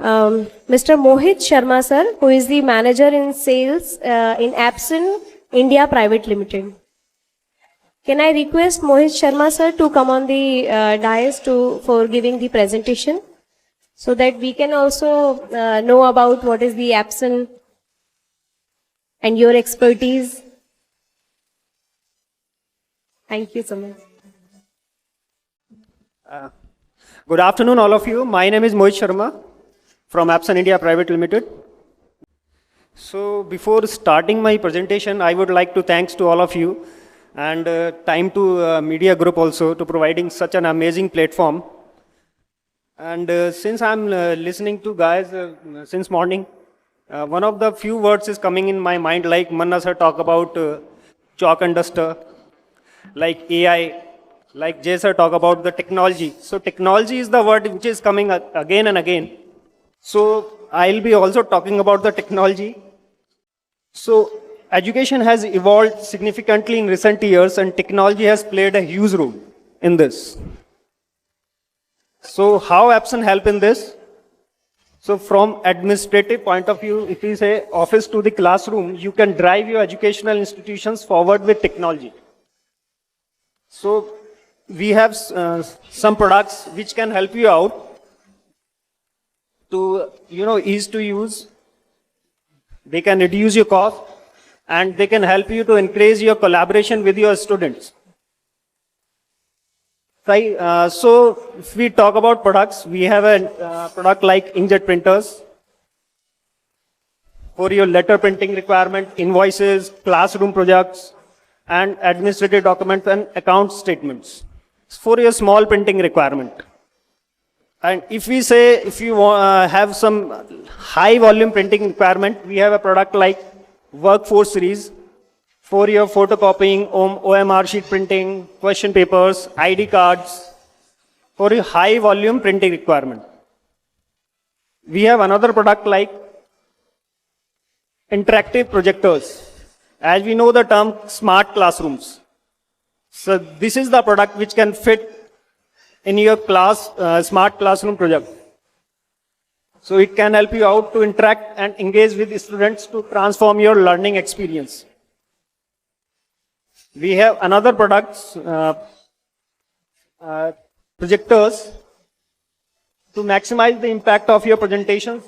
Mr. Mohit Sharma sir, who is the manager in sales in Epson India Private Limited. Can I request Mohit Sharma sir to come on the dais for giving the presentation, so that we can also know about what is the Epson and your expertise. Thank you so much. Good afternoon, all of you. My name is Mohit Sharma from Epson India Private Limited. So before starting my presentation, I would like to thanks to all of you and Time2 Media Group also to providing such an amazing platform. And since I'm listening to guys since morning, one of the few words is coming in my mind, like Manna sir talk about chalk and duster, like AI, like Jay sir talk about the technology. So technology is the word which is coming again and again. So I'll be also talking about the technology. So education has evolved significantly in recent years, and technology has played a huge role in this. So how Epson help in this? So from administrative point of view, if we say office to the classroom, you can drive your educational institutions forward with technology. So we have some products which can help you out to, ease to use. They can reduce your cost, and they can help you to increase your collaboration with your students. Right, so if we talk about products, we have a product like inkjet printers for your letter printing requirement, invoices, classroom projects, and administrative documents and account statements for your small printing requirement. And if we say, if you have some high volume printing requirement, we have a product like Workforce series for your photocopying, OMR sheet printing, question papers, ID cards, for your high volume printing requirement. We have another product like interactive projectors. As we know the term smart classrooms. So this is the product which can fit in your smart classroom project. So it can help you out to interact and engage with the students to transform your learning experience. We have another products, projectors, to maximize the impact of your presentations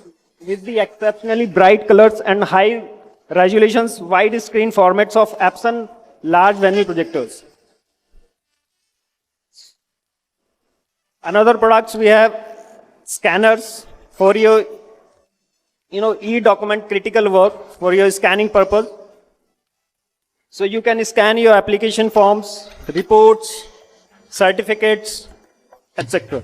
with the exceptionally bright colors and high resolutions wide screen formats of Epson large venue projectors. Another products we have scanners for your e-document critical work for your scanning purpose. So you can scan your application forms, reports, certificates, etc.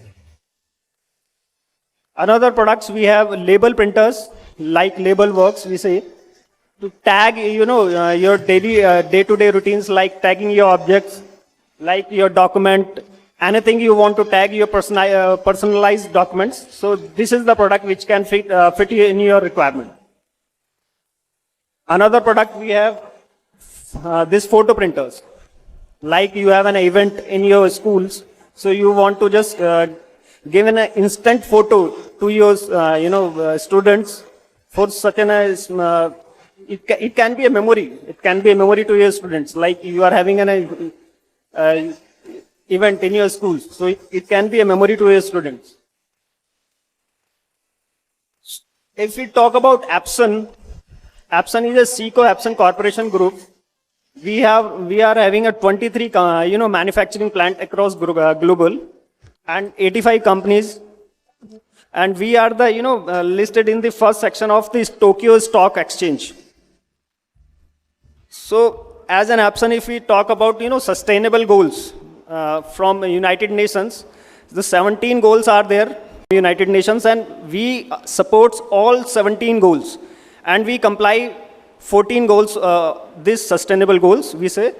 Another products we have label printers like Label Works, we say, to tag your daily day-to-day routines, like tagging your objects, like your document, anything you want to tag your personalized documents. So this is the product which can fit you in your requirement. Another product we have these photo printers. Like you have an event in your schools, so you want to just give an instant photo to your students for such an it can be a memory. It can be a memory to your students. Like you are having an event in your schools, so it can be a memory to your students. If we talk about Epson, Epson is a 𝗘𝗱𝗶𝗁𝗃 Corporation Group. We are having a 23 manufacturing plant across global, and 85 companies, and we are the listed in the first section of this Tokyo Stock Exchange. So as an Epson, if we talk about sustainable goals from United Nations, the 17 goals are there, United Nations, and we support all 17 goals, and we comply 14 goals, these sustainable goals, we say.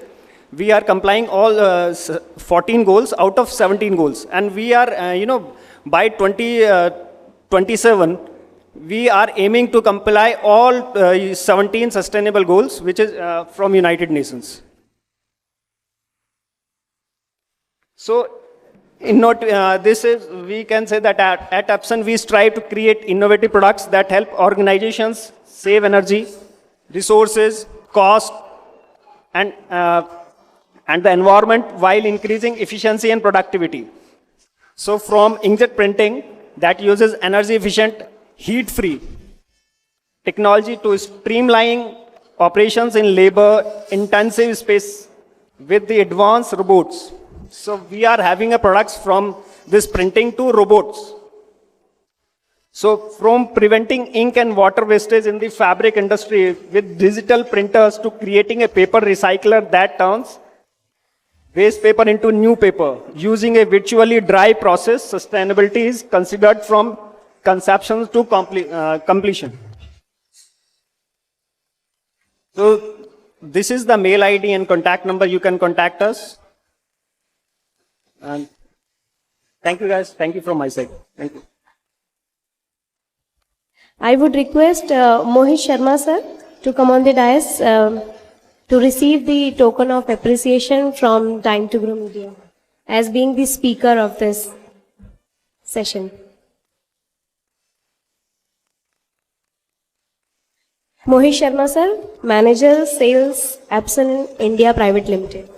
We are complying all 14 goals out of 17 goals. And we are, by 2027, we are aiming to comply all 17 sustainable goals, which is from United Nations. So this is, we can say that at Epson we strive to create innovative products that help organizations save energy, resources, cost, and the environment while increasing efficiency and productivity. So from inkjet printing that uses energy efficient, heat free technology to streamlining operations in labor intensive space with the advanced robots. So we are having a products from this printing to robots. So from preventing ink and water wastage in the fabric industry with digital printers to creating a paper recycler that turns waste paper into new paper using a virtually dry process, sustainability is considered from conception to completion. So this is the mail ID and contact number. You can contact us. And thank you guys. Thank you from my side. Thank you. I would request 𝗘𝗱𝗶𝗁𝗲 sir to come on the dais to receive the token of appreciation from Time2Grow Media as being the speaker of this session. 𝗘𝗱𝗶𝗁𝗲 sir, Manager Sales, Epson India Private Limited.